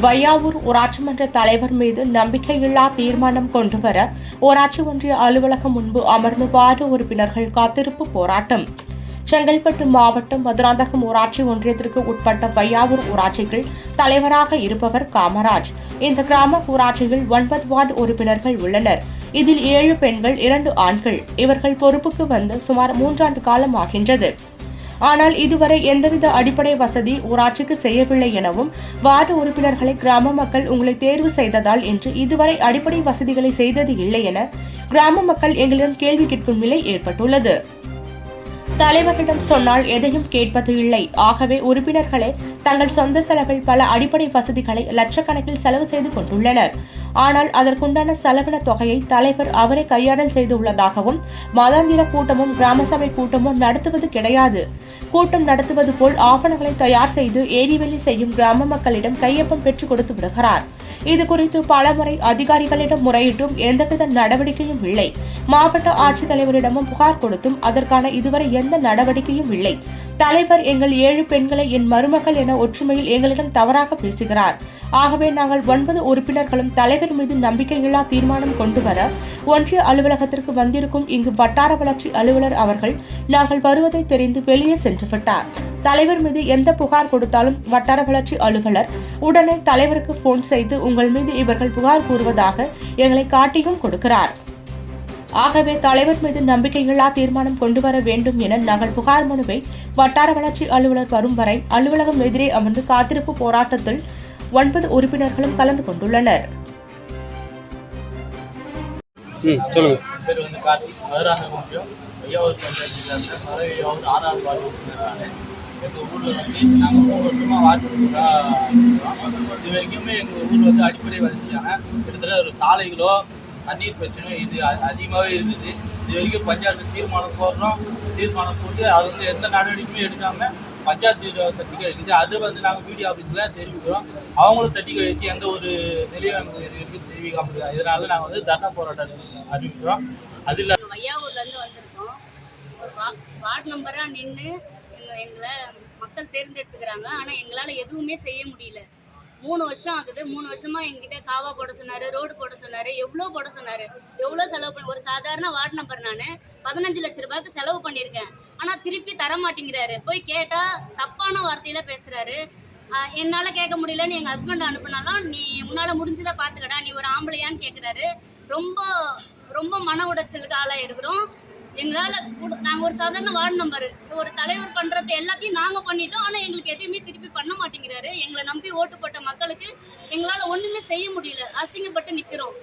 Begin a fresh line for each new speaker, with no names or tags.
வையாவூர் ஊராட்சி மன்ற தலைவர் மீது நம்பிக்கையில்லா தீர்மானம் கொண்டுவர ஊராட்சி ஒன்றிய அலுவலகம் முன்பு அமர்ந்து வார்டு உறுப்பினர்கள் காத்திருப்பு போராட்டம். செங்கல்பட்டு மாவட்டம் மதுராந்தகம் ஊராட்சி ஒன்றியத்திற்கு உட்பட்ட வையாவூர் ஊராட்சியில் தலைவராக இருப்பவர் காமராஜ். இந்த கிராம ஊராட்சியில் 9 வார்டு உறுப்பினர்கள் உள்ளனர். இதில் 7 பெண்கள் 2 ஆண்கள். இவர்கள் பொறுப்புக்கு வந்து சுமார் 3 ஆண்டு காலம் ஆகின்றது. ஆனால் இதுவரை எந்தவித அடிப்படை வசதி ஊராட்சிக்கு செய்யவில்லை எனவும், வார்டு உறுப்பினர்களை கிராம மக்கள் உங்களை தேர்வு செய்ததால் என்று இதுவரை அடிப்படை வசதிகளை செய்தது இல்லை என கிராம மக்கள் எங்களிடம் கேள்வி கேட்கும் நிலை ஏற்பட்டுள்ளது. தலைவரிடம் சொன்னால் எதையும் கேட்பது இல்லை. ஆகவே உறுப்பினர்களே தங்கள் சொந்த செலவில் பல அடிப்படை வசதிகளை லட்சக்கணக்கில் செலவு செய்து கொண்டுள்ளனர். ஆனால் அதற்குண்டான செலவின தொகையை தலைவர் அவரை கையாடல் செய்துள்ளதாகவும், மாதாந்திர கூட்டமும் கிராம சபை கூட்டமும் நடத்துவது கிடையாது. கூட்டம் நடத்துவது போல் ஆவணங்களை தயார் செய்து ஏரிவெளி செய்யும் கிராம மக்களிடம் கையொப்பம் பெற்றுக் கொடுத்து விடுகிறார். இது குறித்து பலமுறை அதிகாரிகளிடம் முறையிட்டும் எந்தவித நடவடிக்கையும் இல்லை. மாவட்ட ஆட்சித்தலைவரிடமும் புகார் கொடுத்தும் அதற்கான இதுவரை எந்த நடவடிக்கையும் இல்லை. தலைவர் எங்கள் 7 பெண்களை என் மருமகள் என ஒற்றுமையில் எங்களிடம் தவறாக பேசுகிறார். ஆகவே நாங்கள் 9 உறுப்பினர்களும் தலைவர் மீது நம்பிக்கையில்லா தீர்மானம் கொண்டு வர ஒன்றிய அலுவலகத்திற்கு வந்திருக்கும் இங்கு வட்டார வளர்ச்சி அலுவலர் அவர்கள் நாங்கள் வருவதை தெரிந்து வெளியே சென்று விட்டார். தலைவர் மீது எந்த புகார் கொடுத்தாலும் வட்டார வளர்ச்சி அலுவலர் உடனே தலைவருக்கு போன் செய்து உங்கள் மீது இவர்கள் புகார் கூறுவதாக எங்களை காட்டியும் கொடுக்கிறார். ஆகவே தலைவர் மீது நம்பிக்கையில்லா தீர்மானம் கொண்டு வர வேண்டும் என நாங்கள் புகார் மனுவை வட்டார வளர்ச்சி அலுவலர் வரும் வரை அலுவலகம் எதிரே அமர்ந்து காத்திருப்பு போராட்டத்தில் 9 உறுப்பினர்களும் கலந்து கொண்டுள்ளனர்.
எங்கள் ஊரில் வந்து நாங்கள் 3 வருஷமாக வார்டு இது வரைக்குமே எங்கள் ஊரில் வந்து அடிப்படை வசதியான கிட்டத்தட்ட ஒரு சாலைகளோ தண்ணீர் பிரச்சனையோ இது அதிகமாகவே இருக்குது. இது வரைக்கும் பஞ்சாயத்து தீர்மானம் போட்டு அது வந்து எந்த நடவடிக்கையுமே எடுக்காமல் பஞ்சாயத்து தட்டி கழிக்குது. அது வந்து நாங்கள் பிடிஓ ஆஃபீஸில் தெரிவிக்கிறோம். அவங்களும் தட்டி கழிச்சு எந்த ஒரு நிலையும் எங்களுக்கு இது வரைக்கும் தெரிவிக்க முடியாது. இதனால நாங்கள் வந்து தர்ணா போராட்டம் அறிவிக்கிறோம். அதில்
வையாவூர்லேருந்து வந்திருக்கோம். வார்டு நம்பராக நின்று எங்களை மக்கள் தேர்ந்தெடுத்துக்கிறாங்க. ஆனால் எங்களால் எதுவுமே செய்ய முடியல. 3 வருஷம் ஆகுது. 3 வருஷமாக எங்கிட்ட காவா போட சொன்னார், ரோடு போட சொன்னார், எவ்வளோ போட சொன்னார், எவ்வளோ செலவு பண்ணி ஒரு சாதாரண வார்டு நம்பர் நான் 15 லட்ச ரூபாய்க்கு செலவு பண்ணியிருக்கேன். ஆனால் திருப்பி தர மாட்டேங்கிறாரு. போய் கேட்டால் தப்பான வார்த்தையில் பேசுகிறாரு. என்னால் கேட்க முடியலன்னு எங்கள் ஹஸ்பண்ட் அனுப்புனாலும் நீ உன்னால் முடிஞ்சதை பார்த்துக்கடா, நீ ஒரு ஆம்பளையான்னு கேட்குறாரு. ரொம்ப ரொம்ப மன உடைச்சலுக்கு ஆளாக இருக்கிறோம். எங்களால் நாங்கள் ஒரு சாதாரண வார்டு நம்பரு ஒரு தலைவர் பண்ணுறது எல்லாத்தையும் நாங்கள் பண்ணிட்டோம். ஆனால் எங்களுக்கு எதையுமே திருப்பி பண்ண மாட்டேங்கிறாரு. எங்களை நம்பி ஓட்டு போட்ட மக்களுக்கு எங்களால் ஒன்றுமே செய்ய முடியல. அசிங்கப்பட்டு நிற்கிறோம்.